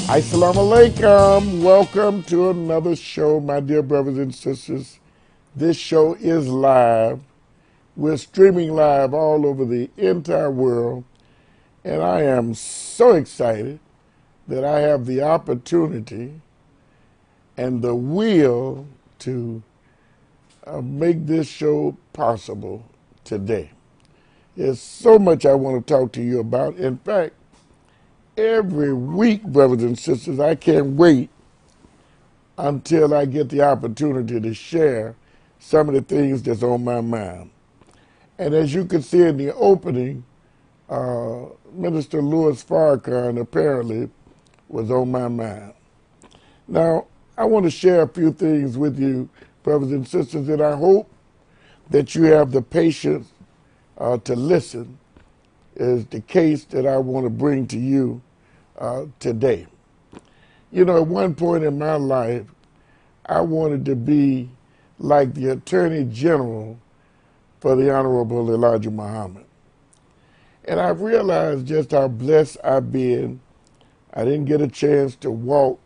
Assalamu alaikum. Welcome to another show, my dear brothers and sisters. This show is live. We're streaming live all over the entire world. And I am so excited that I have the opportunity and the will to make this show possible today. There's so much I want to talk to you about. In fact, every week, brothers and sisters, I can't wait until I get the opportunity to share some of the things that's on my mind. And as you can see in the opening, Minister Louis Farrakhan apparently was on my mind. Now, I want to share a few things with you, brothers and sisters, and I hope that you have the patience to listen, is the case that I want to bring to you today. You know, at one point in my life, I wanted to be like the Attorney General for the Honorable Elijah Muhammad. And I've realized just how blessed I've been. I didn't get a chance to walk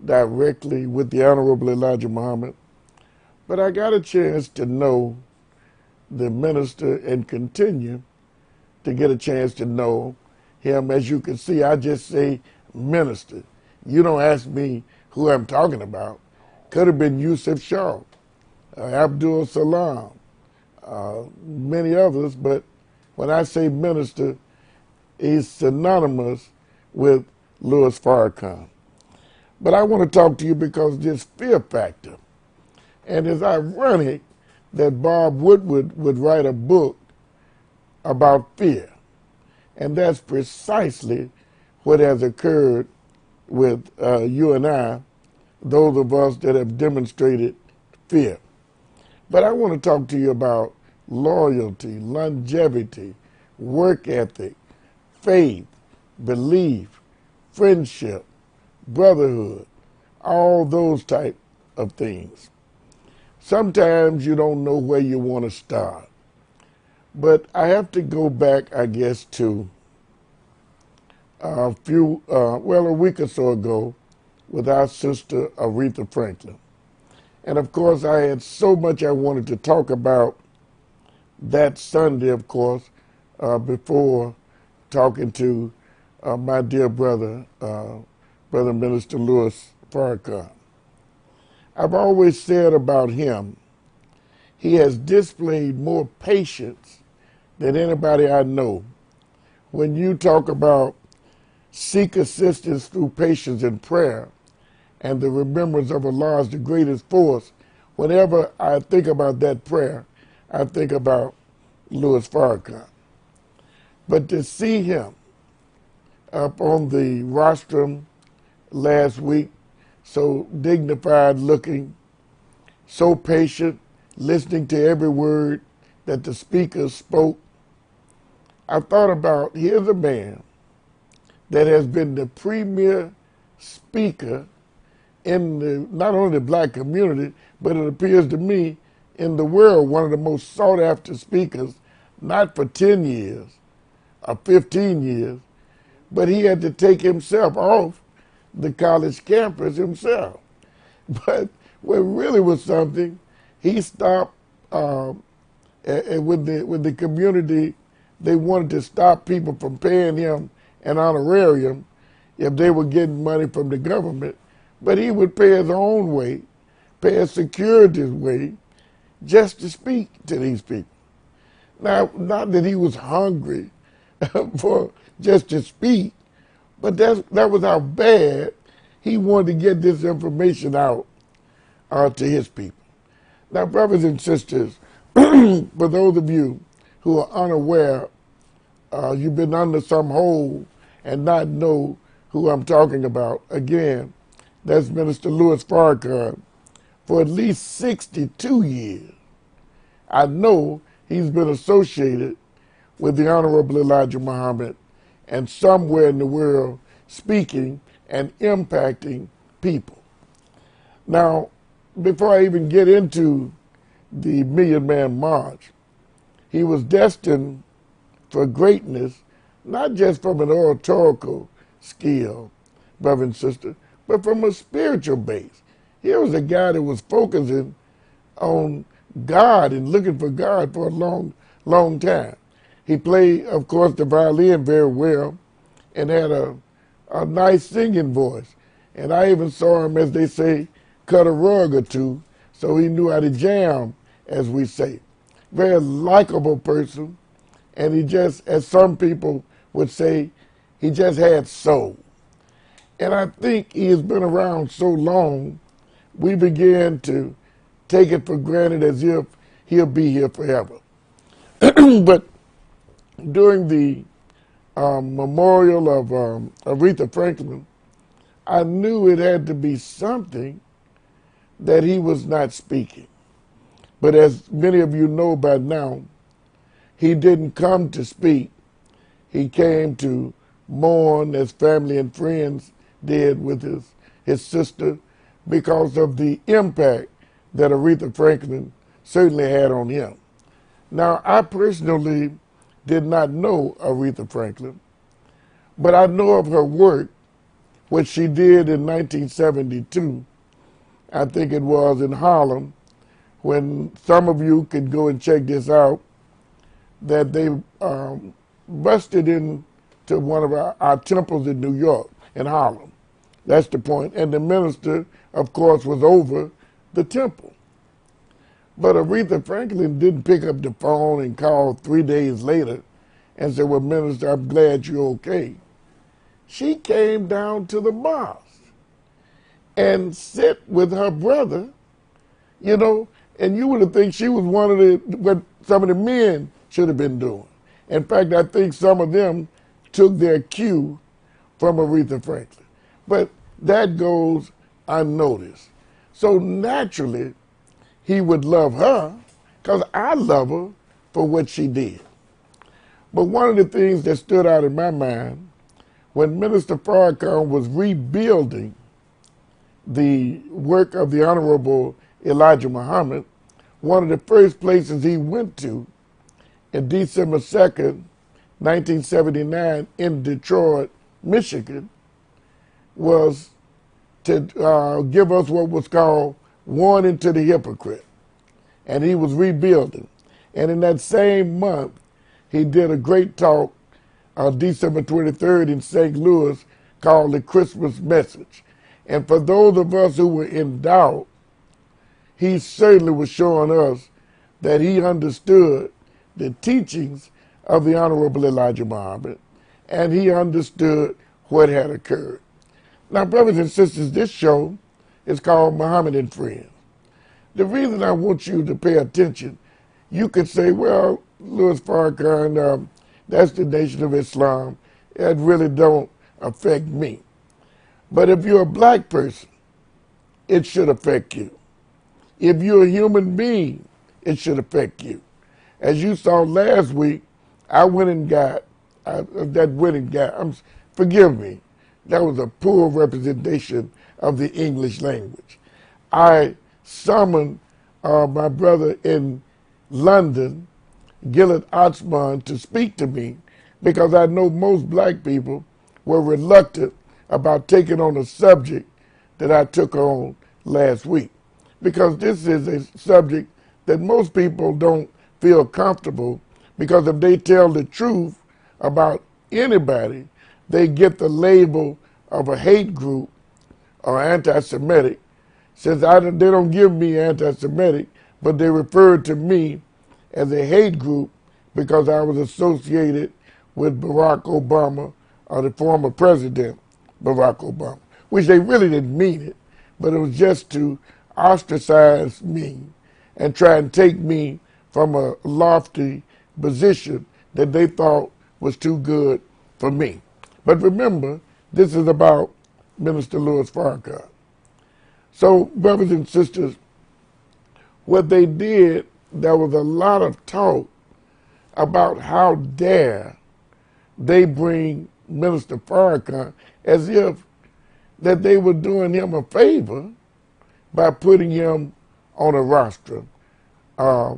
directly with the Honorable Elijah Muhammad, but I got a chance to know the minister and continue to get a chance to know him. As you can see, I just say minister. You don't ask me who I'm talking about. Could have been Yusuf Shah, Abdul Salam, many others, but when I say minister, he's synonymous with Louis Farrakhan. But I want to talk to you because this fear factor, and it's ironic that Bob Woodward would write a book about fear, and that's precisely what has occurred with you and I, those of us that have demonstrated fear. But I want to talk to you about loyalty, longevity, work ethic, faith, belief, friendship, brotherhood, all those type of things. Sometimes you don't know where you want to start. But I have to go back, I guess, to a week or so ago with our sister Aretha Franklin. And of course, I had so much I wanted to talk about that Sunday, of course, before talking to my dear brother, Brother Minister Louis Farrakhan. I've always said about him, he has displayed more patience than anybody I know. When you talk about seek assistance through patience and prayer, and the remembrance of Allah is the greatest force, whenever I think about that prayer, I think about Louis Farrakhan. But to see him up on the rostrum last week, so dignified looking, so patient, listening to every word that the speaker spoke, I thought about, here's a man that has been the premier speaker in not only the black community, but it appears to me in the world, one of the most sought after speakers, not for 10 years or 15 years, but he had to take himself off the college campus himself. But what really was something, he stopped with the community. They wanted to stop people from paying him an honorarium if they were getting money from the government. But he would pay his own way, pay his security's way, just to speak to these people. Now, not that he was hungry for just to speak, but that was how bad he wanted to get this information out to his people. Now, brothers and sisters, for those of you who are unaware, you've been under some hold and not know who I'm talking about, again, that's Minister Louis Farrakhan. For at least 62 years, I know he's been associated with the Honorable Elijah Muhammad and somewhere in the world speaking and impacting people. Now, before I even get into the Million Man March, he was destined for greatness, not just from an oratorical skill, brother and sister, but from a spiritual base. Here was a guy that was focusing on God and looking for God for a long, long time. He played, of course, the violin very well and had a nice singing voice. And I even saw him, as they say, cut a rug or two, so he knew how to jam, as we say. Very likable person, and he just, as some people would say, he just had soul. And I think he has been around so long, we began to take it for granted as if he'll be here forever. But during the memorial of Aretha Franklin, I knew it had to be something that he was not speaking. But as many of you know by now, he didn't come to speak. He came to mourn, as family and friends did with his sister, because of the impact that Aretha Franklin certainly had on him. Now, I personally did not know Aretha Franklin, but I know of her work, which she did in 1972. I think it was in Harlem, when some of you could go and check this out, that they busted into one of our temples in New York, in Harlem. That's the point. And the minister, of course, was over the temple. But Aretha Franklin didn't pick up the phone and call 3 days later and say, well, minister, I'm glad you're okay. She came down to the mosque and sit with her brother, you know, and you would have think she was one of what some of the men should have been doing. In fact, I think some of them took their cue from Aretha Franklin. But that goes unnoticed. So naturally, he would love her because I love her for what she did. But one of the things that stood out in my mind, when Minister Farrakhan was rebuilding the work of the Honorable Elijah Muhammad, one of the first places he went to in December 2nd, 1979 in Detroit, Michigan, was to give us what was called Warning to the Hypocrite. And he was rebuilding. And in that same month, he did a great talk on December 23rd in St. Louis called The Christmas Message. And for those of us who were in doubt, he certainly was showing us that he understood the teachings of the Honorable Elijah Muhammad, and he understood what had occurred. Now, brothers and sisters, this show is called Muhammad and Friends. The reason I want you to pay attention, you could say, well, Louis Farrakhan, that's the Nation of Islam. It really don't affect me. But if you're a black person, it should affect you. If you're a human being, it should affect you. As you saw last week, I went and got, forgive me, that was a poor representation of the English language. I summoned my brother in London, Gillett Otsman, to speak to me because I know most black people were reluctant about taking on a subject that I took on last week, because this is a subject that most people don't feel comfortable, because if they tell the truth about anybody, they get the label of a hate group or anti-Semitic. Since they don't give me anti-Semitic, but they refer to me as a hate group because I was associated with Barack Obama, or the former president, Barack Obama, which they really didn't mean it, but it was just to ostracize me and try and take me from a lofty position that they thought was too good for me. But remember, this is about Minister Louis Farrakhan. So, brothers and sisters, what they did, there was a lot of talk about how dare they bring Minister Farrakhan, as if that they were doing him a favor by putting him on a roster, but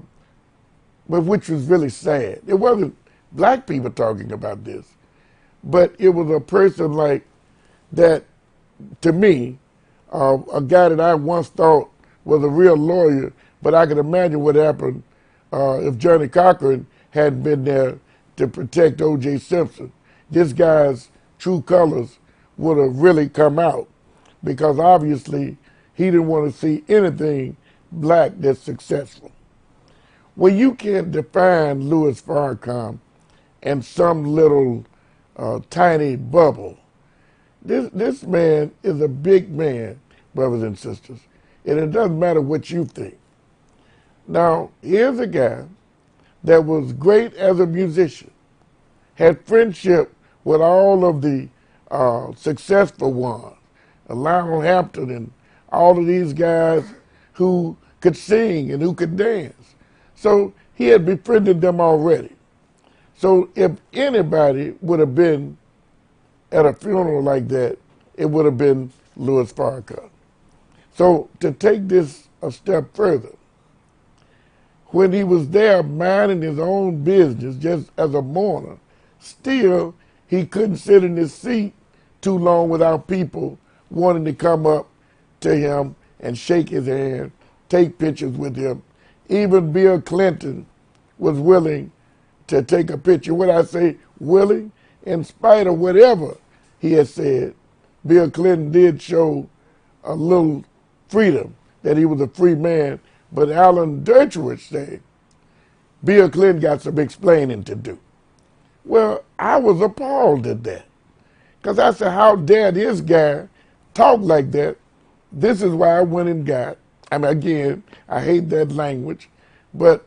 which was really sad. It wasn't black people talking about this, but it was a person like that to me, a guy that I once thought was a real lawyer, but I can imagine what happened if Johnny Cochran hadn't been there to protect O.J. Simpson. This guy's true colors would have really come out, because obviously he didn't want to see anything black that's successful. Well, you can't define Louis Farrakhan in some little tiny bubble. This man is a big man, brothers and sisters, and it doesn't matter what you think. Now, here's a guy that was great as a musician, had friendship with all of the successful ones, Lionel Hampton and all of these guys who could sing and who could dance. So he had befriended them already. So if anybody would have been at a funeral like that, it would have been Louis Farrakhan. So to take this a step further, when he was there minding his own business just as a mourner, still he couldn't sit in his seat too long without people wanting to come up to him and shake his hand, take pictures with him. Even Bill Clinton was willing to take a picture. When I say willing, in spite of whatever he had said, Bill Clinton did show a little freedom, that he was a free man. But Alan Dershowitz said, Bill Clinton got some explaining to do. Well, I was appalled at that, because I said, how dare this guy talk like that? This is why I went and got, again, I hate that language, but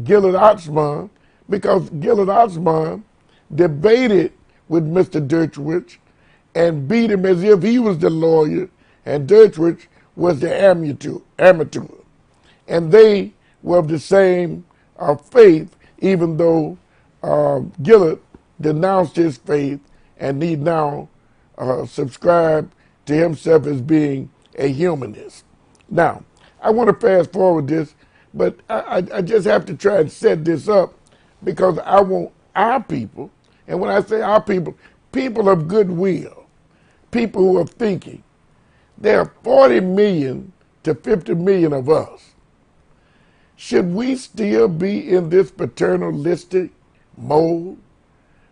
Gillard Otsman, because Gillard Otsman debated with Mr. Dershowitz and beat him as if he was the lawyer and Dershowitz was the amateur. And they were of the same faith, even though Gillard denounced his faith and he now subscribed to himself as being a humanist. Now, I want to fast forward this, but I just have to try and set this up, because I want our people, and when I say our people, people of goodwill, people who are thinking. There are 40 million to 50 million of us. Should we still be in this paternalistic mode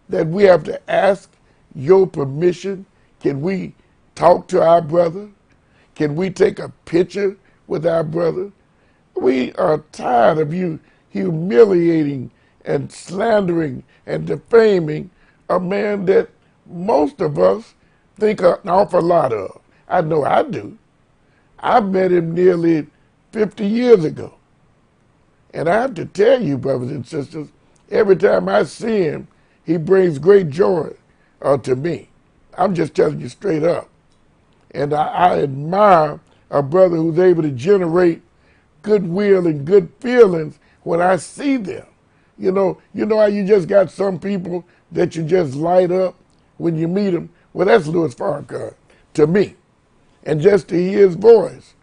that we have to ask your permission? Can we talk to our brother? Can we take a picture with our brother? We are tired of you humiliating and slandering and defaming a man that most of us think an awful lot of. I know I do. I met him nearly 50 years ago. And I have to tell you, brothers and sisters, every time I see him, he brings great joy to me. I'm just telling you straight up. And I admire a brother who's able to generate goodwill and good feelings when I see them. You know how you just got some people that you just light up when you meet them? Well, that's Louis Farrakhan to me. And just to hear his voice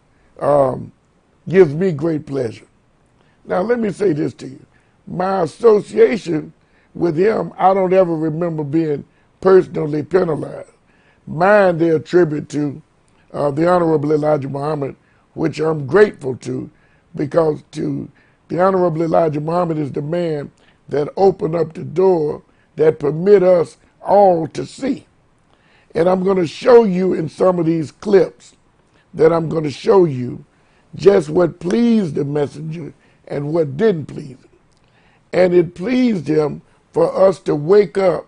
gives me great pleasure. Now, let me say this to you. My association with him, I don't ever remember being personally penalized. Mine they attribute to the Honorable Elijah Muhammad, which I'm grateful to, because the Honorable Elijah Muhammad is the man that opened up the door that permit us all to see. And I'm going to show you in some of these clips that I'm going to show you just what pleased the messenger and what didn't please him. And it pleased him for us to wake up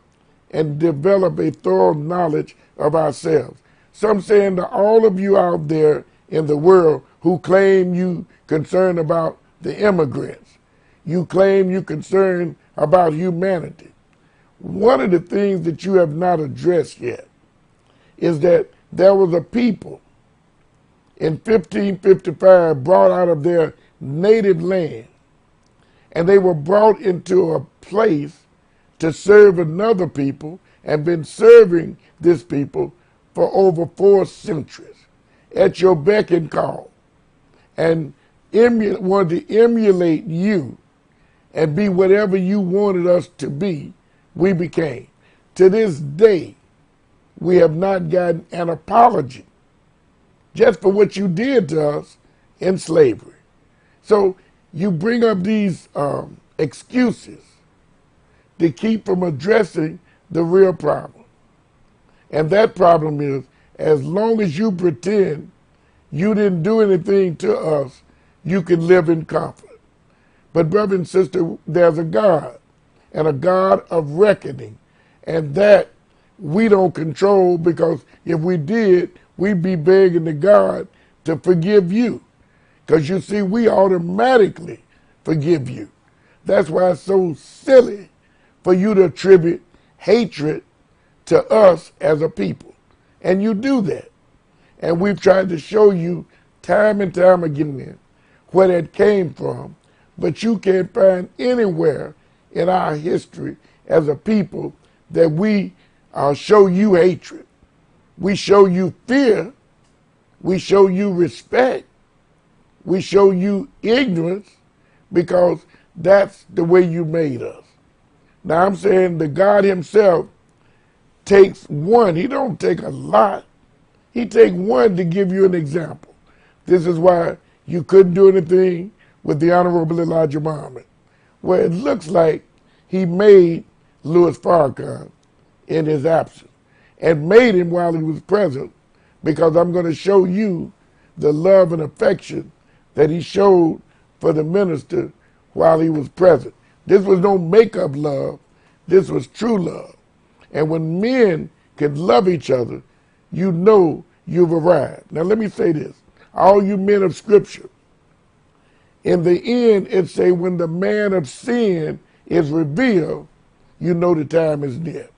and develop a thorough knowledge of ourselves. So I'm saying to all of you out there in the world who claim you concerned about the immigrants, you claim you concerned about humanity, one of the things that you have not addressed yet is that there was a people in 1555 brought out of their native land, and they were brought into a place to serve another people and been serving this people for over 4 centuries at your beck and call, and wanted to emulate you and be whatever you wanted us to be, we became. To this day, we have not gotten an apology just for what you did to us in slavery. So you bring up these excuses to keep from addressing the real problem. And that problem is, as long as you pretend you didn't do anything to us, you can live in comfort. But brother and sister, there's a God, and a God of reckoning. And that we don't control, because if we did, we'd be begging the God to forgive you. Because you see, we automatically forgive you. That's why it's so silly for you to attribute hatred to us as a people. And you do that. And we've tried to show you time and time again where that came from, but you can't find anywhere in our history as a people that we show you hatred. We show you fear. We show you respect. We show you ignorance, because that's the way you made us. Now I'm saying the God himself takes one. He don't take a lot. He takes one to give you an example. This is why you couldn't do anything with the Honorable Elijah Muhammad, where it looks like he made Louis Farrakhan in his absence, and made him while he was present, because I'm going to show you the love and affection that he showed for the minister while he was present. This was no make-up love. This was true love. And when men can love each other, you know you've arrived. Now let me say this. All you men of Scripture, in the end, it say when the man of sin is revealed, you know the time is near.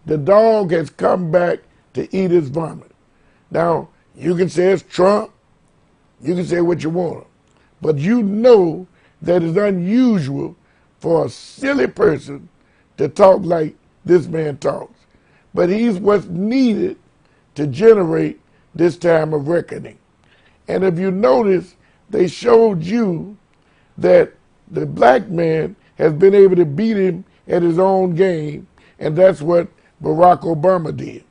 The dog has come back to eat his vomit. Now, you can say it's Trump. You can say what you want. But you know that it's unusual for a silly person to talk like this man talks. But he's what's needed to generate this time of reckoning. And if you notice, they showed you that the black man has been able to beat him at his own game, and that's what Barack Obama did.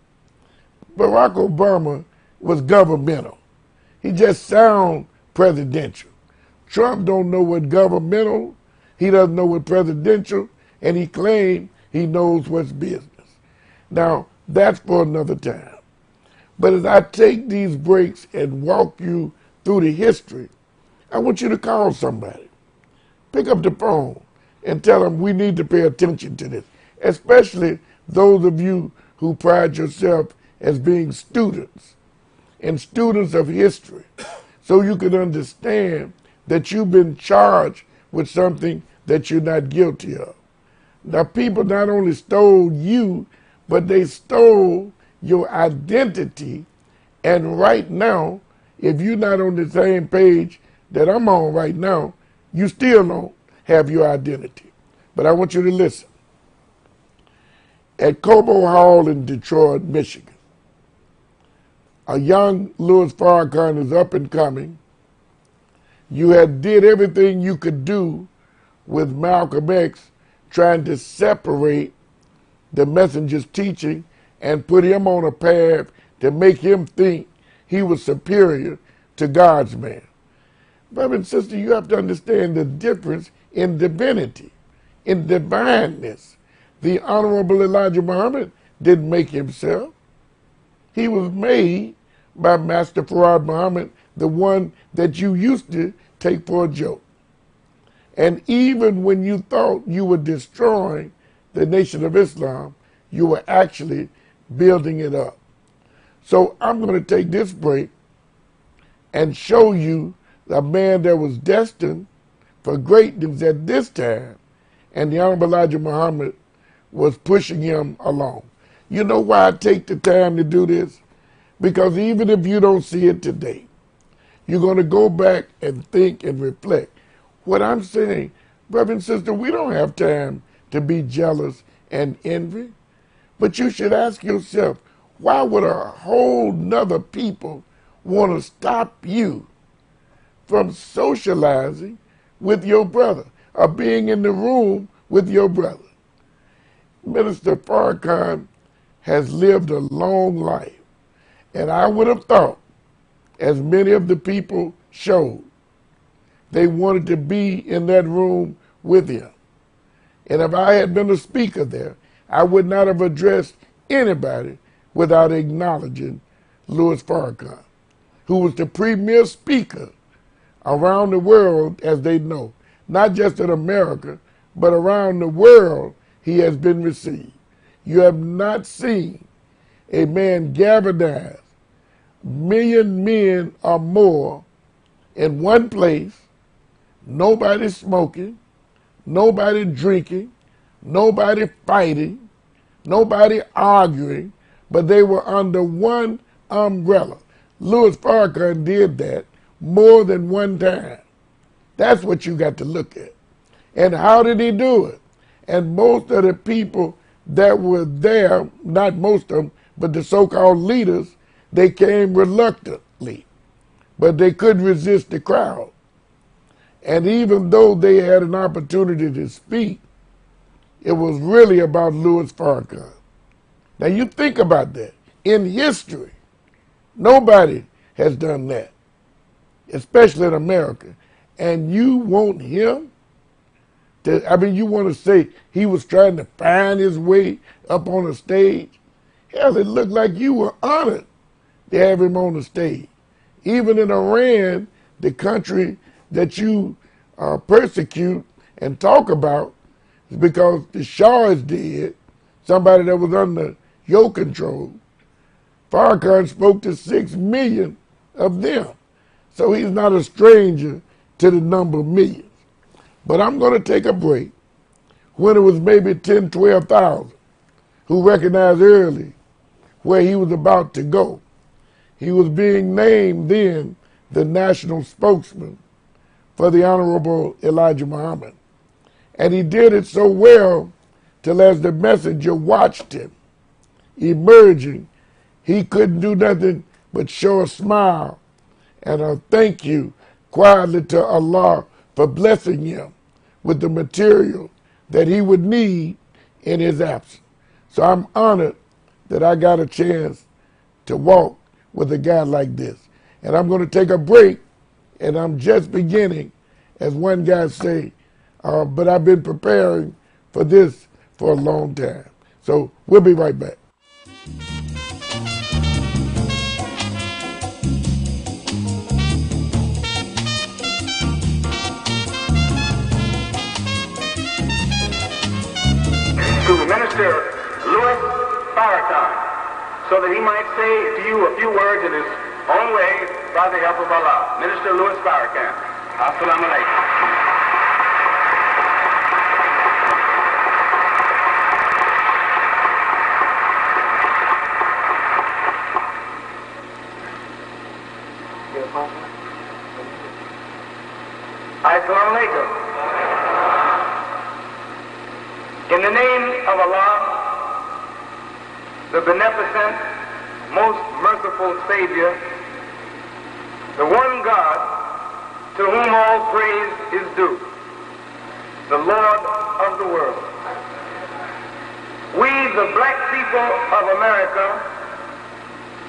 Barack Obama was governmental. He just sound presidential. Trump don't know what governmental, he doesn't know what presidential, and he claims he knows what's business. Now, that's for another time. But as I take these breaks and walk you through the history, I want you to call somebody. Pick up the phone and tell them we need to pay attention to this, especially those of you who pride yourself as being students and students of history, so you can understand that you've been charged with something that you're not guilty of. Now, people not only stole you, but they stole your identity. And right now, if you're not on the same page that I'm on right now, you still don't have your identity. But I want you to listen. At Cobo Hall in Detroit, Michigan, a young Louis Farrakhan is up and coming. You had did everything you could do with Malcolm X, trying to separate the messenger's teaching and put him on a path to make him think he was superior to God's man. Brother and sister, you have to understand the difference in divinity, in divineness. The Honorable Elijah Muhammad didn't make himself. He was made by Master Farad Muhammad, the one that you used to take for a joke. And even when you thought you were destroying the Nation of Islam, you were actually building it up. So I'm going to take this break and show you a man that was destined for greatness at this time, and the Honorable Elijah Muhammad was pushing him along. You know why I take the time to do this? Because even if you don't see it today, you're going to go back and think and reflect. What I'm saying, brother and sister, we don't have time to be jealous and envy. But you should ask yourself, why would a whole nother people want to stop you from socializing with your brother or being in the room with your brother? Minister Farrakhan has lived a long life, and I would have thought as many of the people showed. They wanted to be in that room with him. And if I had been a speaker there, I would not have addressed anybody without acknowledging Louis Farrakhan, who was the premier speaker around the world, as they know, not just in America, but around the world. He has been received. You have not seen a man galvanize million men or more in one place, nobody smoking, nobody drinking, nobody fighting, nobody arguing, but they were under one umbrella. Louis Farrakhan did that more than one time. That's what you got to look at. And how did he do it? And most of the people that were there, not most of them, but the so-called leaders, they came reluctantly, but they couldn't resist the crowd. And even though they had an opportunity to speak, it was really about Louis Farrakhan. Now you think about that. In history, nobody has done that, especially in America. And you want him to, you want to say he was trying to find his way up on the stage? Hell, it looked like you were honored to have him on the stage. Even in Iran, the country that you persecute and talk about, is because the Shah is dead, somebody that was under your control. Farrakhan spoke to 6 million of them. So he's not a stranger to the number of millions. But I'm going to take a break when it was maybe 10, 12,000 who recognized early where he was about to go. He was being named then the national spokesman for the Honorable Elijah Muhammad. And he did it so well till as the messenger watched him emerging, he couldn't do nothing but show a smile and a thank you quietly to Allah for blessing him with the material that he would need in his absence. So I'm honored that I got a chance to walk with a guy like this. And I'm going to take a break, and I'm just beginning, as one guy say, but I've been preparing for this for a long time. So we'll be right back. To Minister Louis Farrakhan, so that he might say to you a few words in his own way by the help of Allah. Minister Louis Farrakhan. Assalamu alaikum. Assalamu alaikum. In the name of Allah, the beneficent, most merciful Savior, the one God to whom all praise is due, the Lord of the world. We, the black people of America,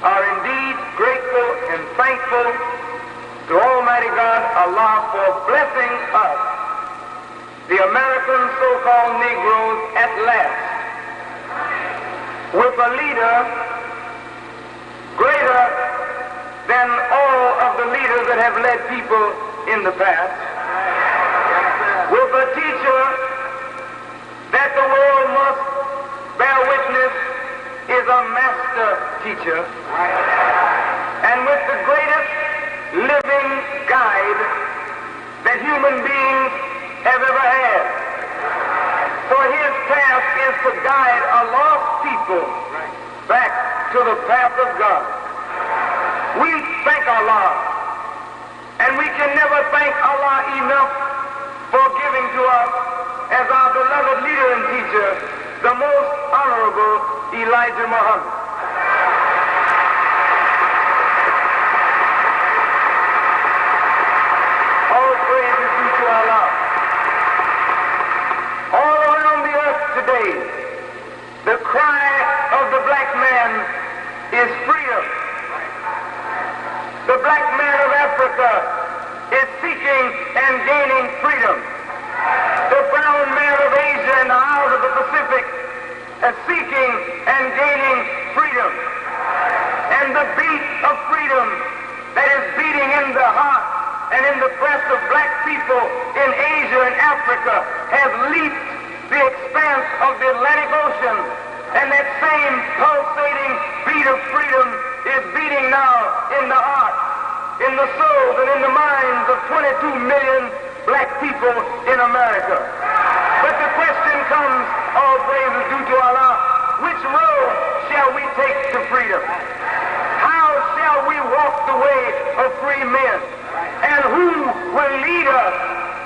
are indeed grateful and thankful to Almighty God, Allah, for blessing us, the American so-called Negroes, at last, with a leader greater than all of the leaders that have led people in the past, with a teacher that the world must bear witness is a master teacher, and with the greatest living guide that human beings have ever had. For his task is to guide a lost people back to the path of God. We thank Allah, and we can never thank Allah enough for giving to us, as our beloved leader and teacher, the most honorable Elijah Muhammad. All praise is due to Allah. All around the earth today, the cry of the black man is freedom. The black and gaining freedom. The brown man of Asia and the Isles of the Pacific are seeking and gaining freedom. And the beat of freedom that is beating in the heart and in the breast of black people in Asia and Africa has leaped the expanse of the Atlantic Ocean. And that same pulsating beat of freedom is beating now in the heart, in the souls, and in the minds of 22 million black people in America. But the question comes, all praise is due to Allah, which road shall we take to freedom? How shall we walk the way of free men? And who will lead us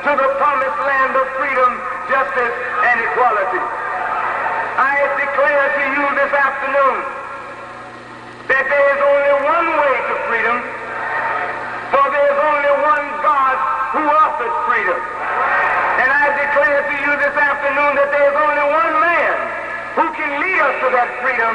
to the promised land of freedom, justice, and equality? I declare to you this afternoon that there is only one way to freedom, for there is only one God who offers freedom. And I declare to you this afternoon that there is only one man who can lead us to that freedom,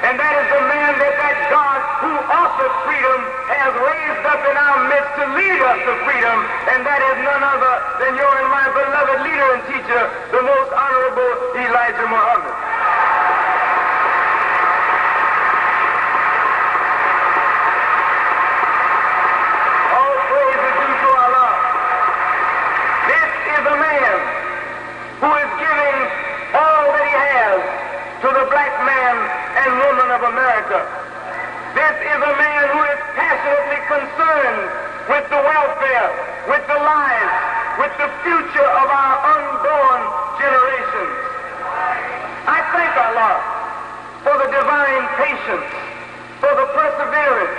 and that is the man that God who offers freedom has raised up in our midst to lead us to freedom, and that is none other than your and my beloved leader and teacher, the most honorable Elijah Muhammad. All praise is due to Allah. This is a man who is giving all that he has to the black man and woman of America. This is a man who is passionately concerned with the welfare, with the lives, with the future of our unborn generations. I thank Allah for the divine patience, for the perseverance,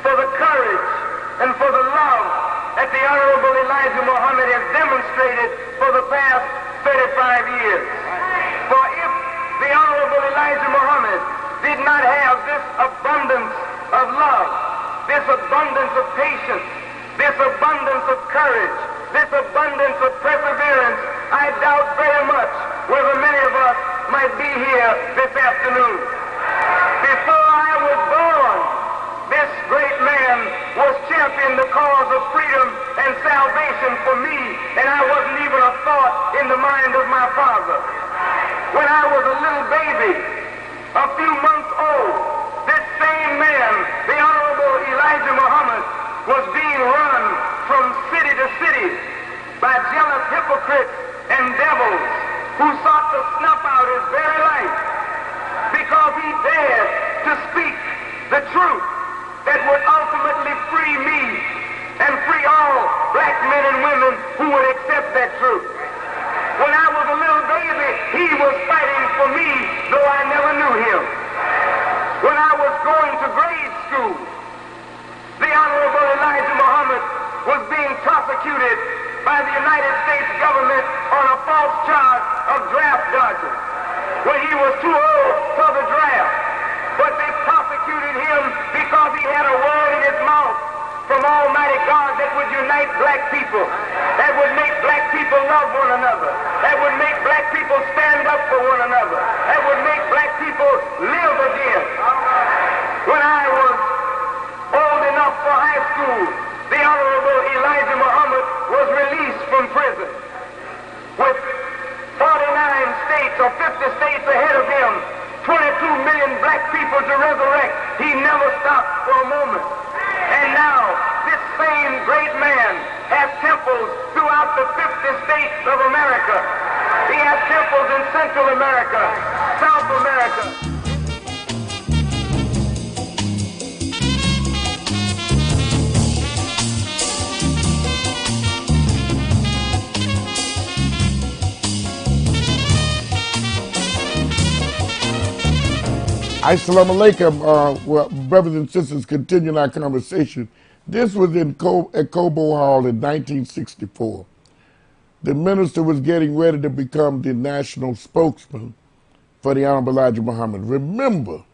for the courage, and for the love that the Honorable Elijah Muhammad has demonstrated for the past 35 years. For if the Honorable Elijah Muhammad did not have this abundance of love, this abundance of patience, this abundance of courage, this abundance of perseverance, I doubt very much whether many of us might be here this afternoon. Before I was born, this great man was championing the cause of freedom and salvation for me, and I wasn't even a thought in the mind of my father. When I was a little baby, a few months old, this same man, the Honorable Elijah Muhammad, was being run from city to city by jealous hypocrites and devils who sought to snuff out his very life because he dared to speak the truth that would ultimately free me and free all black men and women who would accept that truth. When I was a little baby, he was fighting for me, though I never knew him. When I was going to grade school, the Honorable Elijah Muhammad was being prosecuted by the United States government on a false charge of draft dodging when he was too old for the draft. But they prosecuted him because he had a word in his mouth from Almighty God that would unite black people, that would make black people love one another, that would make black people stand up for one another, that would make black people live again. When I was old enough for high school, the Honorable Elijah Muhammad was released from prison. With 49 states or 50 states ahead of him, 22 million black people to resurrect, he never stopped for a moment. And now, this same great man has temples throughout the 50 states of America. He has temples in Central America, South America. Assalamu alaikum, well, brothers and sisters, continuing our conversation. This was at Cobo Hall in 1964. The minister was getting ready to become the national spokesman for the Honorable Elijah Muhammad. Remember,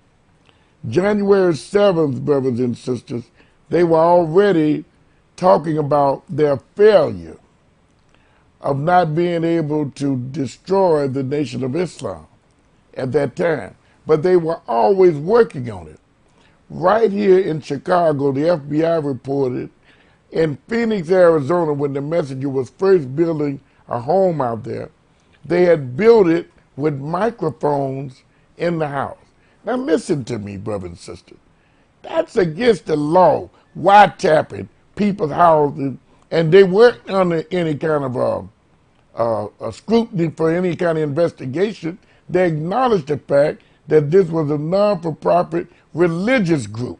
January 7th, brothers and sisters, they were already talking about their failure of not being able to destroy the Nation of Islam at that time. But they were always working on it. Right here in Chicago, the FBI reported In Phoenix, Arizona, when the Messenger was first building a home out there, they had built it with microphones in the house. Now listen to me, brothers and sisters. That's against the law, wiretapping people's houses, and they weren't under any kind of a scrutiny for any kind of investigation. They acknowledged the fact that this was a non-for-profit religious group.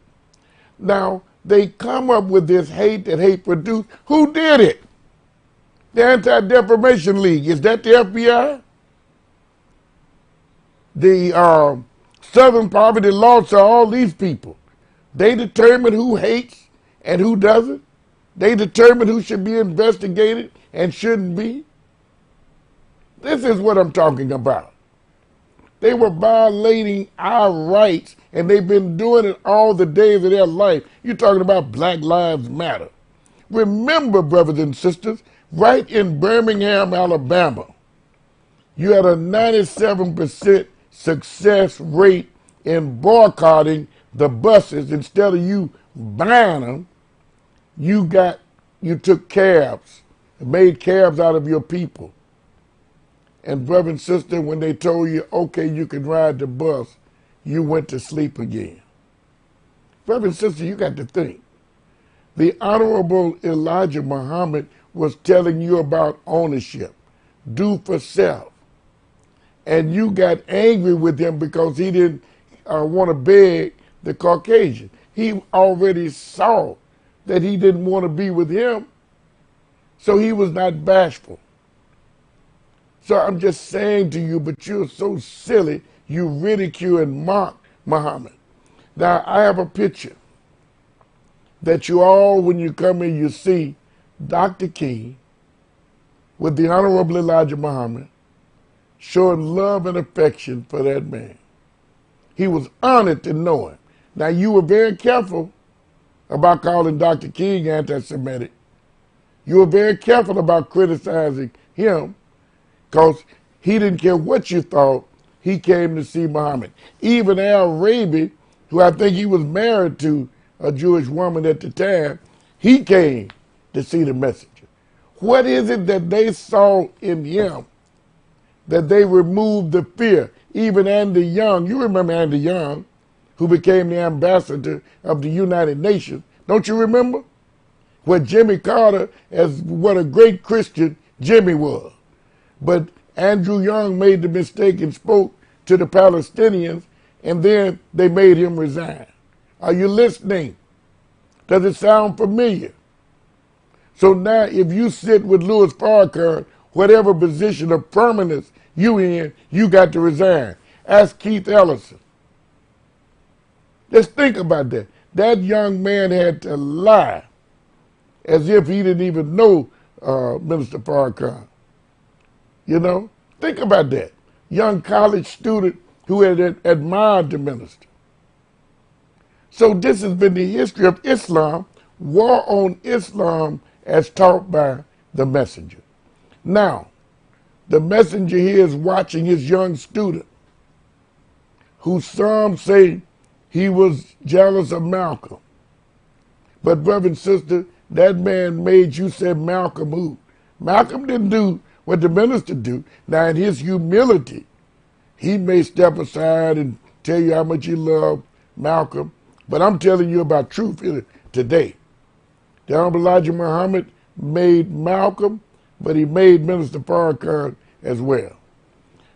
Now, they come up with this hate that hate produced. Who did it? The Anti-Defamation League. Is that the FBI? The Southern Poverty Law Center, all these people. They determine who hates and who doesn't. They determine who should be investigated and shouldn't be. This is what I'm talking about. They were violating our rights, and they've been doing it all the days of their life. You're talking about Black Lives Matter. Remember, brothers and sisters, right in Birmingham, Alabama, you had a 97% success rate in boycotting the buses. Instead of you buying them, you took cabs, made cabs out of your people. And brother and sister, when they told you, okay, you can ride the bus, you went to sleep again. Brother and sister, you got to think. The Honorable Elijah Muhammad was telling you about ownership, do for self. And you got angry with him because he didn't want to beg the Caucasian. He already saw that he didn't want to be with him, so he was not bashful. So I'm just saying to you, but you're so silly, you ridicule and mock Muhammad. Now, I have a picture that you all, when you come in, you see Dr. King with the Honorable Elijah Muhammad showing love and affection for that man. He was honored to know him. Now, you were very careful about calling Dr. King anti-Semitic. You were very careful about criticizing him because he didn't care what you thought. He came to see Muhammad. Even Al-Rabi, who I think he was married to a Jewish woman at the time, he came to see the messenger. What is it that they saw in him that they removed the fear? Even Andy Young, you remember Andy Young, who became the ambassador of the United Nations. Don't you remember? Where Jimmy Carter, as what a great Christian Jimmy was. But Andrew Young made the mistake and spoke to the Palestinians, and then they made him resign. Are you listening? Does it sound familiar? So now if you sit with Louis Farrakhan, whatever position of permanence you in, you got to resign. Ask Keith Ellison. Just think about that. That young man had to lie as if he didn't even know Minister Farrakhan. You know? Think about that. Young college student who had admired the minister. So this has been the history of Islam, war on Islam as taught by the messenger. Now, the messenger here is watching his young student, who some say he was jealous of Malcolm. But brother and sister, that man made you say Malcolm who? Malcolm didn't do what the minister do. Now in his humility, he may step aside and tell you how much he loved Malcolm. But I'm telling you about truth today. The Honorable Elijah Muhammad made Malcolm, but he made Minister Farrakhan as well.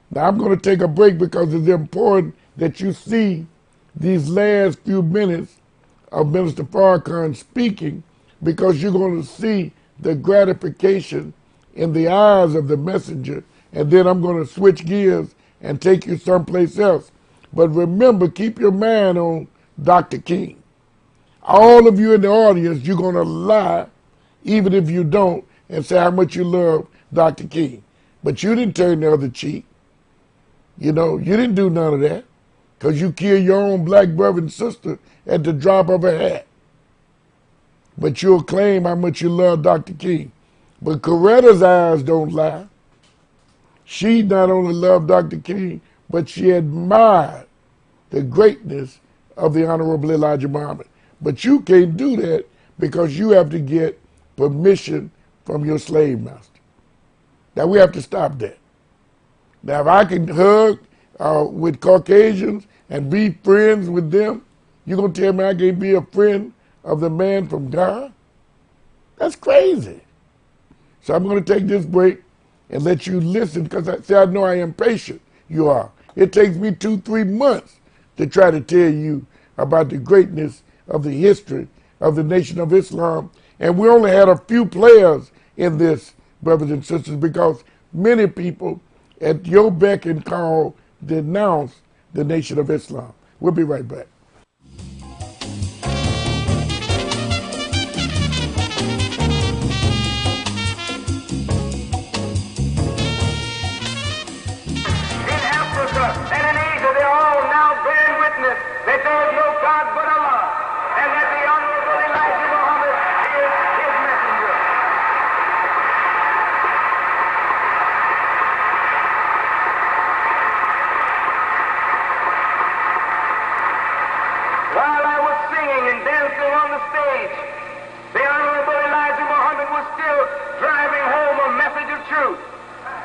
Now I'm going to take a break because it's important that you see these last few minutes of Minister Farrakhan speaking, because you're going to see the gratification in the eyes of the messenger, and then I'm going to switch gears and take you someplace else. But remember, keep your mind on Dr. King. All of you in the audience, you're going to lie, even if you don't, and say how much you love Dr. King. But you didn't turn the other cheek. You know, you didn't do none of that, because you killed your own black brother and sister at the drop of a hat. But you'll claim how much you love Dr. King. But Coretta's eyes don't lie. She not only loved Dr. King, but she admired the greatness of the Honorable Elijah Muhammad. But you can't do that because you have to get permission from your slave master. Now we have to stop that. Now if I can hug with Caucasians and be friends with them, you going to tell me I can't be a friend of the man from God? That's crazy. So I'm going to take this break and let you listen, because I know how impatient you are. It takes me 2-3 months to try to tell you about the greatness of the history of the Nation of Islam. And we only had a few players in this, brothers and sisters, because many people at your beck and call denounce the Nation of Islam. We'll be right back.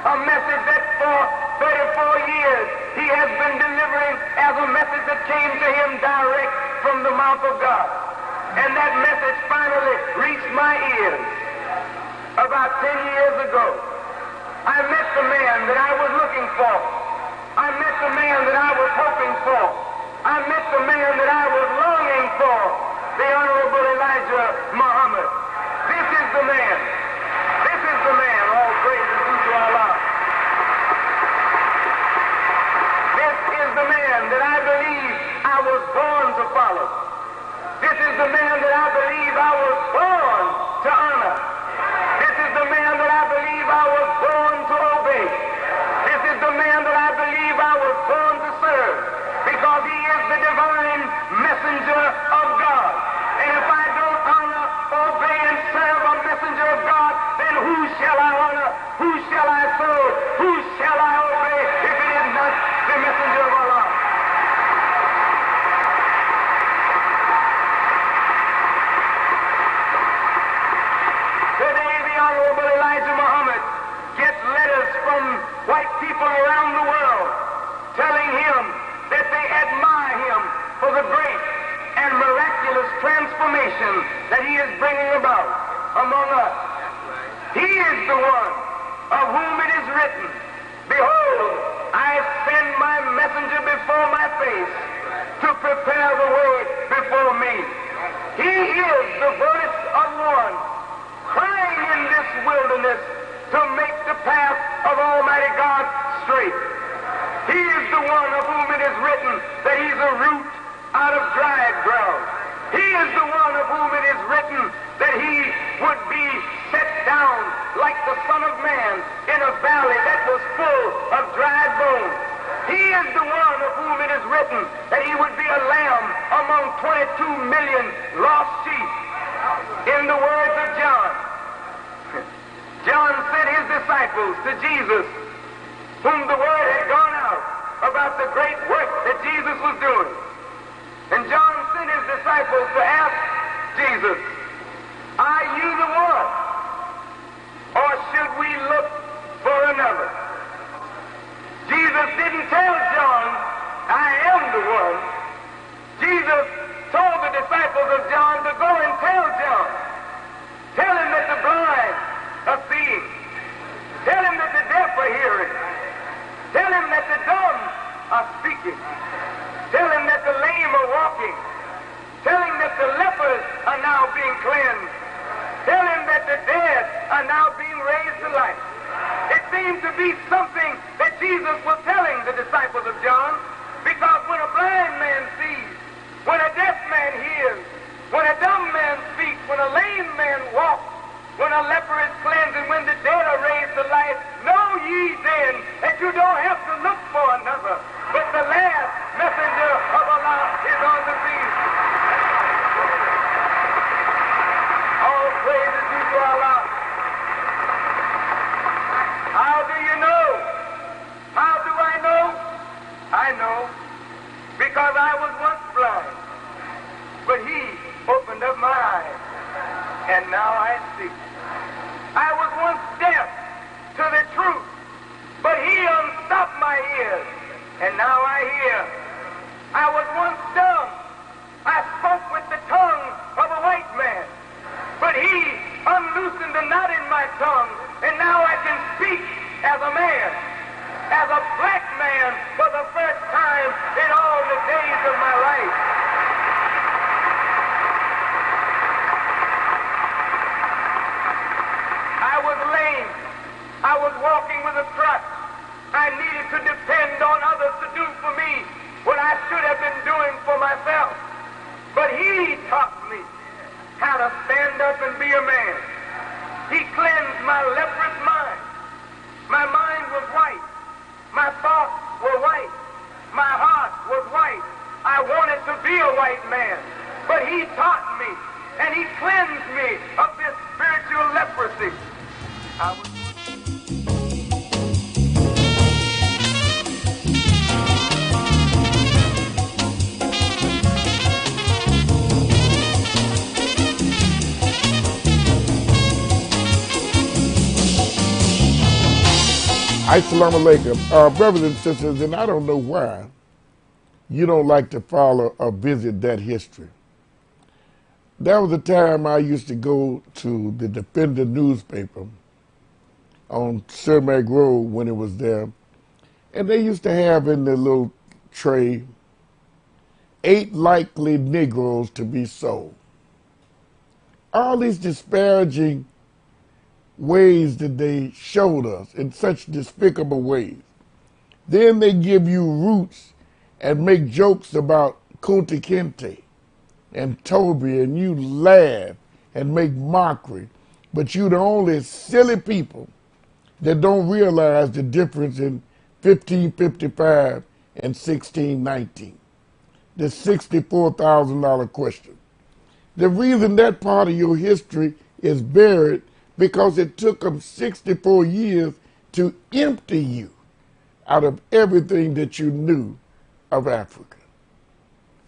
A message that for 34 years he has been delivering as a message that came to him direct from the mouth of God. And that message finally reached my ears about 10 years ago. I met the man that I was looking for. I met the man that I was hoping for. I met the man that I was longing for, the Honorable Elijah Muhammad. This is the man. This is the man. All praise is due to Allah. This is the man that I believe I was born to follow. This is the man that I believe I was born to honor. This is the man that I believe I was born to obey. This is the man that I believe I was born to serve, because he is the divine messenger of God. And if I don't honor, obey, and serve a messenger of God, then who shall I honor? Who shall I serve? Who shall I obey if it is not the messenger of Allah? Today, the Honorable Elijah Muhammad gets letters from white people around the world telling him that they admire him for the great and miraculous transformation that he is bringing about among us. He is the one of whom it is written, "Behold, I send my messenger before my face to prepare the way before me." He is the voice of one crying in this wilderness to make the path of Almighty God straight. He is the one of whom it is written that he's a root out of dried ground. He is the one of whom it is written that he would be set down like the Son of Man in a valley that was full of dried bones. He is the one of whom it is written that he would be a lamb among 22 million lost sheep. In the words of John, John sent his disciples to Jesus, whom the word had gone out about the great work that Jesus was doing. And John sent his disciples to ask Jesus, "Are you the one? Or should we look for another?" Jesus didn't tell John, "I am the one." Jesus told the disciples of John to go and tell John. Tell him that the blind are seeing. Tell him that the deaf are hearing. Tell him that the dumb are speaking. Tell him that the lame are walking. Tell him that the lepers are now being cleansed. Tell him that the dead are now being raised to life. It seemed to be something that Jesus was telling the disciples of John, because when a blind man sees, when a deaf man hears, when a dumb man speaks, when a lame man walks, when a leper is cleansed, and when the dead are raised to life, know ye then that you don't have to look for another, but the last messenger of Allah is on the scene. All praise is due to Allah. How do you know? How do I know? I know because I was once blind, but he opened up my eyes, and now I see. walking with a crutch. I needed to depend on others to do for me what I should have been doing for myself. But he taught me how to stand up and be a man. He cleansed my leprous mind. My mind was white. My thoughts were white. My heart was white. I wanted to be a white man. But he taught me, and he cleansed me of this spiritual leprosy. Assalamu alaikum. Brothers and sisters, and I don't know why you don't like to follow or visit that history. There was a time I used to go to the Defender newspaper on Cermak Road when it was there, and they used to have in their little tray 8 likely Negroes to be sold. All these disparaging ways that they showed us in such despicable ways. Then they give you roots and make jokes about Kunta Kinte and Toby, and you laugh and make mockery, but you're the only silly people that don't realize the difference in 1555 and 1619. The $64,000 question. The reason that part of your history is buried because it took them 64 years to empty you out of everything that you knew of Africa.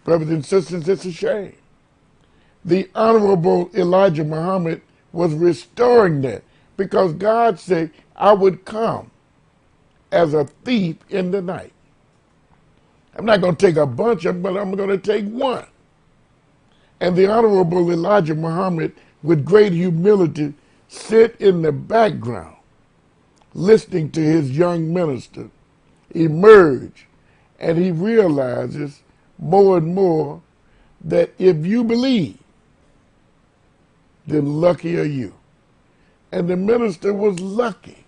Brothers and sisters, it's a shame. The Honorable Elijah Muhammad was restoring that because God said, I would come as a thief in the night. I'm not going to take a bunch of them, but I'm going to take one. And the Honorable Elijah Muhammad, with great humility, sit in the background, listening to his young minister emerge, and he realizes more and more that if you believe, then lucky are you. And the minister was lucky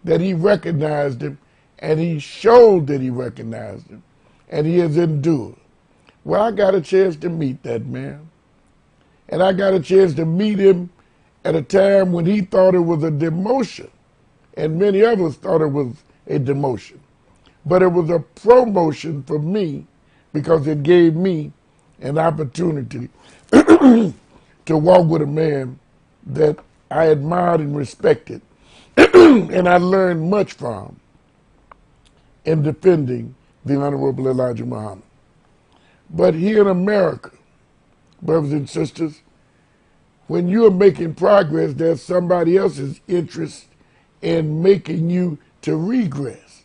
that he recognized him, and he showed that he recognized him, and he has endured. Well, I got a chance to meet that man, and I got a chance to meet him at a time when he thought it was a demotion, and many others thought it was a demotion. But it was a promotion for me because it gave me an opportunity to walk with a man that I admired and respected, and I learned much from in defending the Honorable Elijah Muhammad. But here in America, brothers and sisters, when you are making progress, there's somebody else's interest in making you to regress.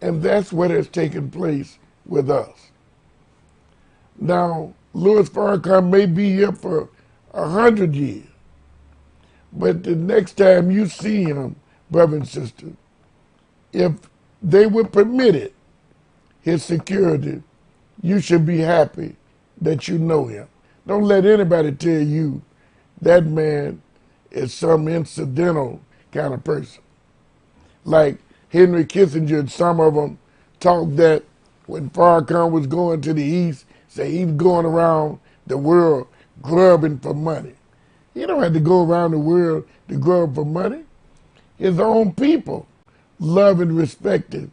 And that's what has taken place with us. Now, Louis Farrakhan may be here for 100 years, but the next time you see him, brother and sister, if they were permitted his security, you should be happy that you know him. Don't let anybody tell you that man is some incidental kind of person. Like Henry Kissinger and some of them talk that when Farrakhan was going to the East, say he's going around the world grubbing for money. He don't have to go around the world to grub for money. His own people love and respect him,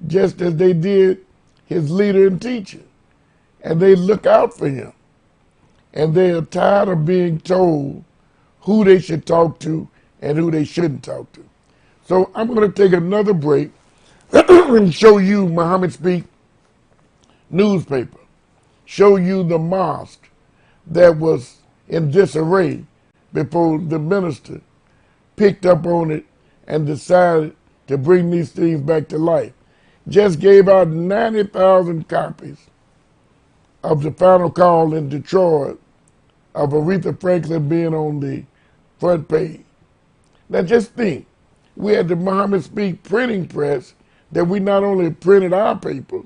just as they did his leader and teacher. And they look out for him. And they are tired of being told who they should talk to and who they shouldn't talk to. So I'm going to take another break and show you Muhammad Speak newspaper, show you the mosque that was in disarray before the minister picked up on it and decided to bring these things back to life. Just gave out 90,000 copies of the final call in Detroit of Aretha Franklin being on the front page. Now just think, we had the Muhammad Speak printing press that we not only printed our paper,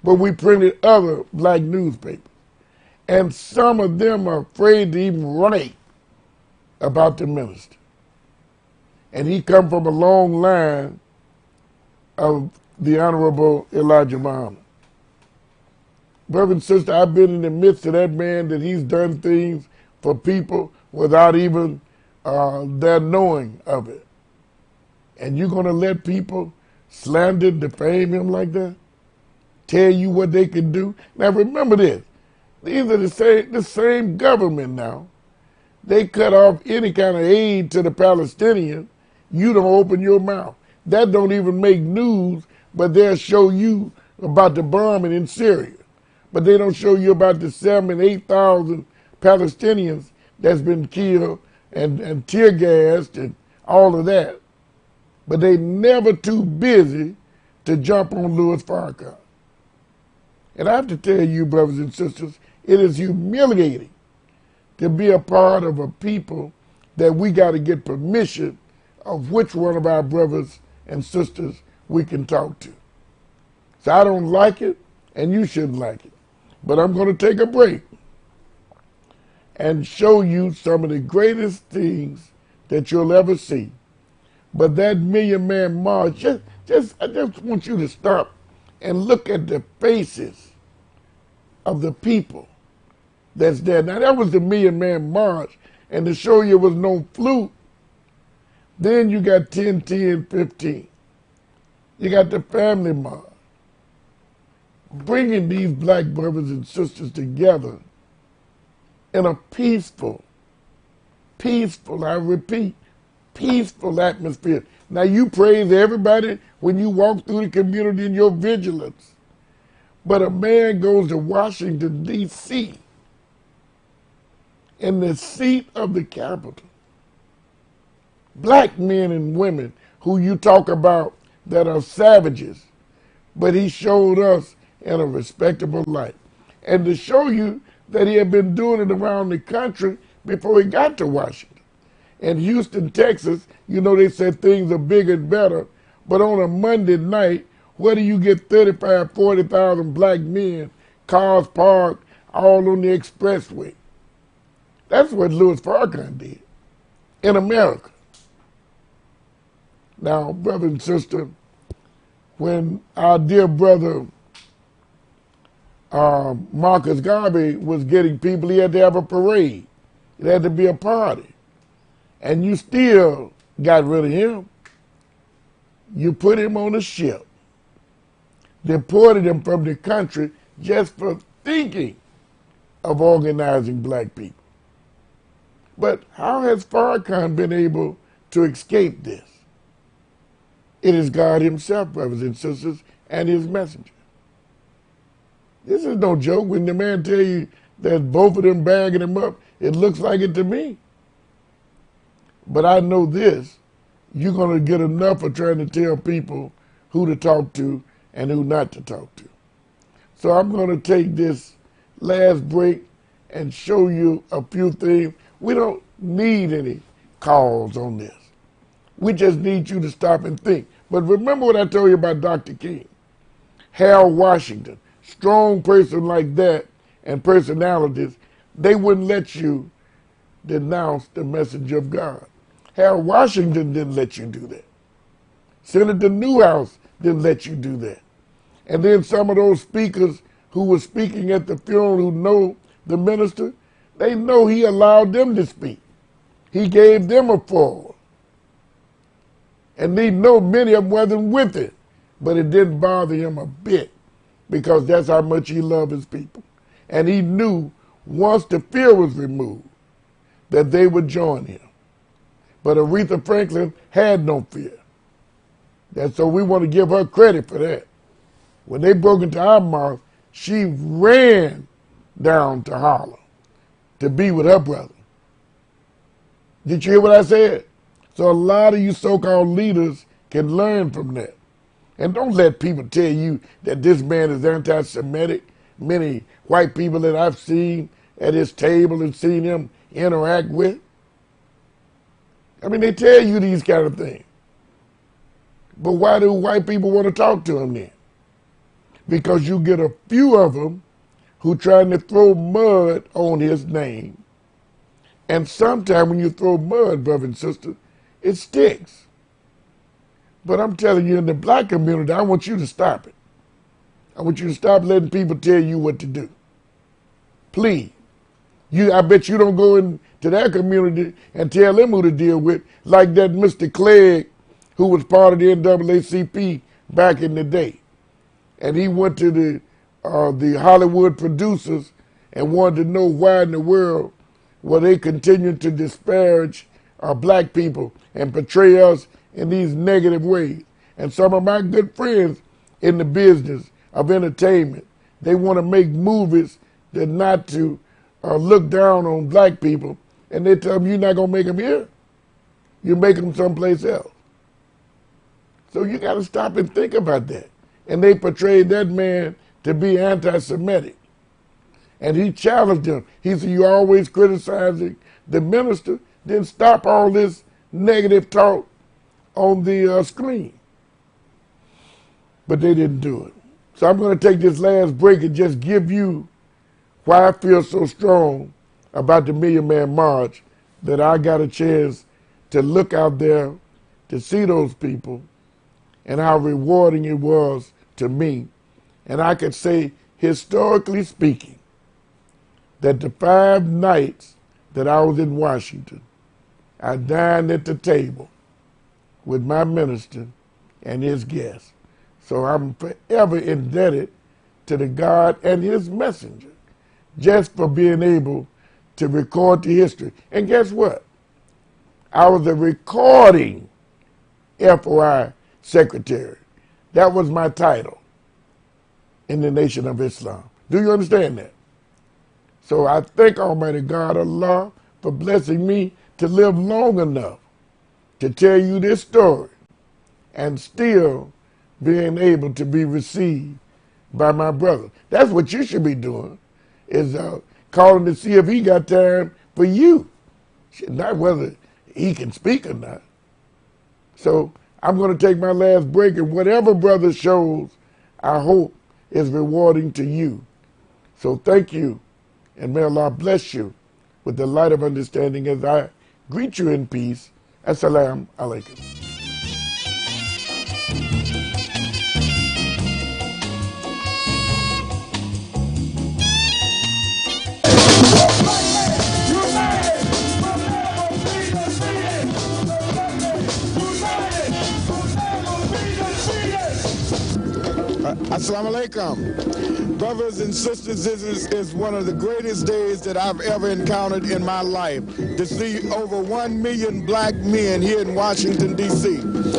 but we printed other black newspapers. And some of them are afraid to even write about the minister. And he come from a long line of the Honorable Elijah Muhammad. Brother and sister, I've been in the midst of that man that he's done things for people without even their knowing of it. And you're going to let people slander, defame him like that? Tell you what they can do? Now remember this. These are the same government now. They cut off any kind of aid to the Palestinians. You don't open your mouth. That don't even make news, but they'll show you about the bombing in Syria. But they don't show you about the 7,000 and 8,000 Palestinians that's been killed and tear gassed and all of that. But they never too busy to jump on Louis Farrakhan. And I have to tell you, brothers and sisters, it is humiliating to be a part of a people that we got to get permission of which one of our brothers and sisters we can talk to. So I don't like it, and you shouldn't like it. But I'm going to take a break and show you some of the greatest things that you'll ever see. But that Million Man March, I just want you to stop and look at the faces of the people that's there. Now, that was the Million Man March, and to show you it was no fluke, then you got 10, 10, 15. You got the Family March. Bringing these black brothers and sisters together in a peaceful, I repeat, peaceful atmosphere. Now you praise everybody when you walk through the community in your vigilance. But a man goes to Washington, D.C., in the seat of the capital. Black men and women who you talk about that are savages, but he showed us in a respectable light. And to show you that he had been doing it around the country before he got to Washington. In Houston, Texas, you know they said things are bigger and better, but on a Monday night, where do you get 35, 40,000 black men, cars parked all on the expressway? That's what Louis Farrakhan did in America. Now, brother and sister, when our dear brother Marcus Garvey was getting people, he had to have a parade. It had to be a party. And you still got rid of him. You put him on a ship, deported him from the country just for thinking of organizing black people. But how has Farrakhan been able to escape this? It is God himself, brothers and sisters, and his messenger. This is no joke. When the man tell you that both of them bagging him up, it looks like it to me. But I know this, you're going to get enough of trying to tell people who to talk to and who not to talk to. So I'm going to take this last break and show you a few things. We don't need any calls on this. We just need you to stop and think. But remember what I told you about Dr. King. Harold Washington, strong person like that and personalities, they wouldn't let you denounce the message of God. Harold Washington didn't let you do that. Senator Newhouse didn't let you do that. And then some of those speakers who were speaking at the funeral who know the minister, they know he allowed them to speak. He gave them a forum. And they know many of them wasn't with it, but it didn't bother him a bit because that's how much he loved his people. And he knew once the fear was removed that they would join him. But Aretha Franklin had no fear. And so we want to give her credit for that. When they broke into our mouth, she ran down to Harlem to be with her brother. Did you hear what I said? So a lot of you so-called leaders can learn from that. And don't let people tell you that this man is anti-Semitic. Many white people that I've seen at his table and seen him interact with. I mean, they tell you these kind of things. But why do white people want to talk to him then? Because you get a few of them who trying to throw mud on his name. And sometimes when you throw mud, brother and sister, It sticks. But I'm telling you, in the black community, I want you to stop it. I want you to stop letting people tell you what to do. Please. I bet you don't go into that community and tell them who to deal with, like that Mr. Clegg, who was part of the NAACP back in the day. And he went to the Hollywood producers and wanted to know why in the world were they continuing to disparage black people and portray us in these negative ways. And some of my good friends in the business of entertainment, they want to make movies that not to look down on black people, and they tell them, you're not going to make them here. You make them someplace else. So you got to stop and think about that. And they portrayed that man to be anti-Semitic. And he challenged them. He said, you're always criticizing the minister, then stop all this negative talk on the screen. But they didn't do it. So I'm going to take this last break and just give you why I feel so strong about the Million Man March, that I got a chance to look out there to see those people and how rewarding it was to me. And I could say, historically speaking, that the 5 nights that I was in Washington, I dined at the table with my minister and his guests. So I'm forever indebted to the God and his messenger just for being able to record the history. And guess what? I was a recording FOI secretary. That was my title in the Nation of Islam. Do you understand that? So I thank Almighty God, Allah, for blessing me to live long enough to tell you this story and still being able to be received by my brother. That's what you should be doing, is calling to see if he got time for you, not whether he can speak or not. So I'm going to take my last break, and whatever brother shows, I hope is rewarding to you. So thank you, and may Allah bless you with the light of understanding as I greet you in peace. Assalamu alaikum. Assalamu alaikum. Brothers and sisters, this is one of the greatest days that I've ever encountered in my life, to see over 1 million black men here in Washington, D.C.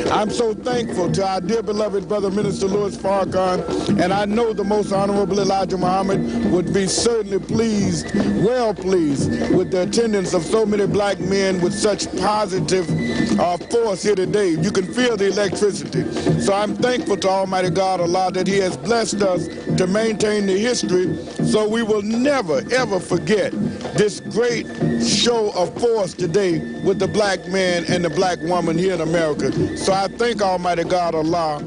I'm so thankful to our dear beloved brother, Minister Louis Farrakhan, and I know the Most Honorable Elijah Muhammad would be certainly pleased, well pleased, with the attendance of so many black men with such positive force here today. You can feel the electricity. So I'm thankful to Almighty God, Allah, that he has blessed us to maintain the history, so we will never, ever forget this great show of force today with the black man and the black woman here in America. So I thank Almighty God, Allah.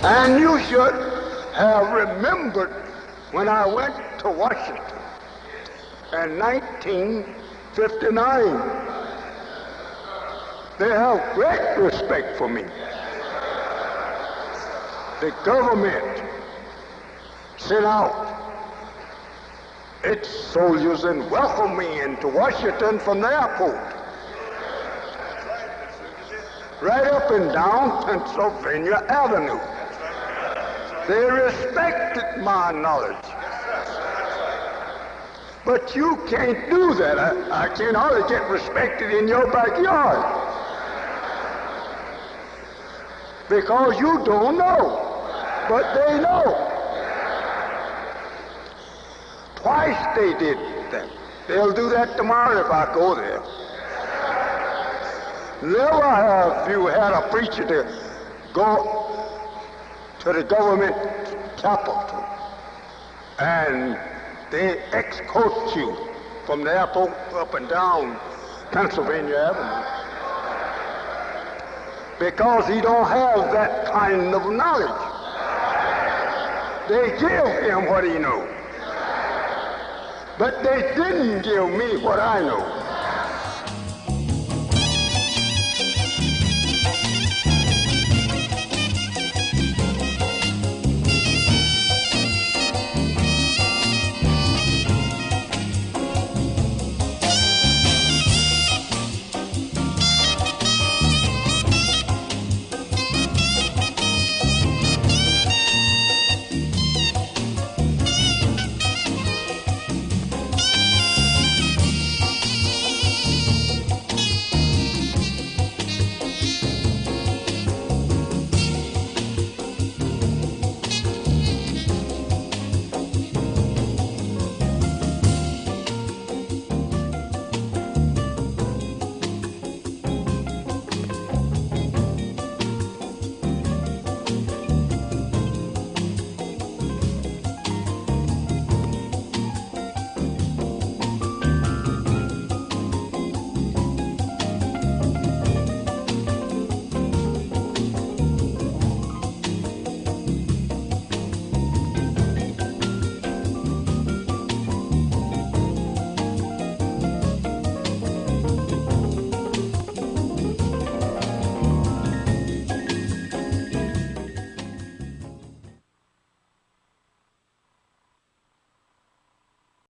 And you should have remembered when I went to Washington in 1959. They have great respect for me. The government sent out its soldiers and welcomed me into Washington from the airport. Right up and down Pennsylvania Avenue. They respected my knowledge. But you can't do that. I can't hardly get respected in your backyard. Because you don't know, but they know. Twice they did that. They'll do that tomorrow if I go there. Never have you had a preacher to go to the government capital and they escort you from the airport up and down Pennsylvania Avenue. Because he don't have that kind of knowledge. They give him what he knows. But they didn't give me what I know.